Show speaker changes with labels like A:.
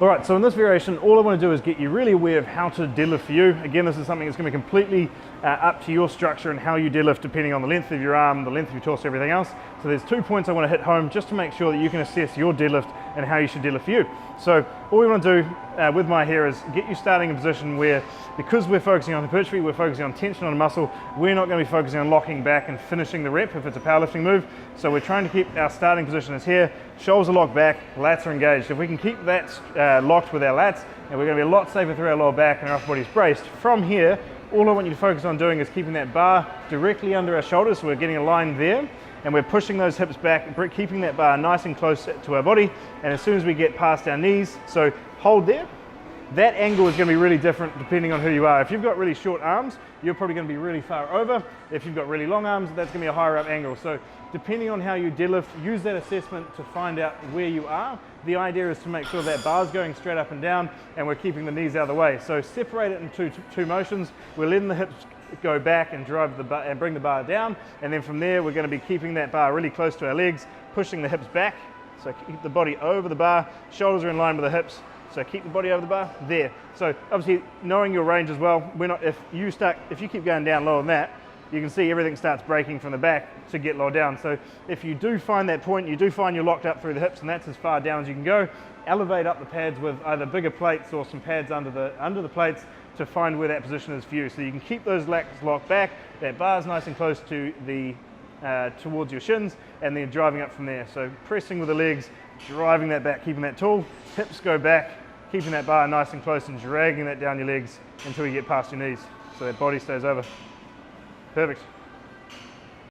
A: All right, so in this variation, all I want to do is get you really aware of how to deadlift for you. Again, this is something that's going to be completely up to your structure and how you deadlift depending on the length of your arm, the length of your torso, everything else. So there's 2 points I want to hit home just to make sure that you can assess your deadlift and how you should deadlift for you. So all we want to do with my here is get you starting in a position where, because we're focusing on hypertrophy, we're focusing on tension on a muscle, we're not going to be focusing on locking back and finishing the rep if it's a powerlifting move. So we're trying to keep our starting position is here, shoulders are locked back, lats are engaged. If we can keep that locked with our lats, and we're going to be a lot safer through our lower back and our upper body's braced. From here, all I want you to focus on doing is keeping that bar directly under our shoulders, so we're getting a line there, and we're pushing those hips back, keeping that bar nice and close to our body. And as soon as we get past our knees, so hold there, that angle is going to be really different depending on who you are. If you've got really short arms, you're probably going to be really far over. If you've got really long arms, that's going to be a higher up angle. So depending on how you deadlift, use that assessment to find out where you are. The idea is to make sure that bar's going straight up and down and we're keeping the knees out of the way. So separate it into two motions. We're letting the hips go back and drive the bar and bring the bar down. And then from there, we're going to be keeping that bar really close to our legs, pushing the hips back. So keep the body over the bar, shoulders are in line with the hips. So keep the body over the bar, there. So obviously knowing your range as well, if you keep going down lower than that, you can see everything starts breaking from the back to get lower down. So if you do find that point, you do find you're locked up through the hips and that's as far down as you can go, elevate up the pads with either bigger plates or some pads under the plates to find where that position is for you. So you can keep those lats locked back, that bar's nice and close to the towards your shins, and then driving up from there. So pressing with the legs, driving that back, keeping that tall, hips go back, keeping that bar nice and close and dragging that down your legs until you get past your knees. So that body stays over. Perfect.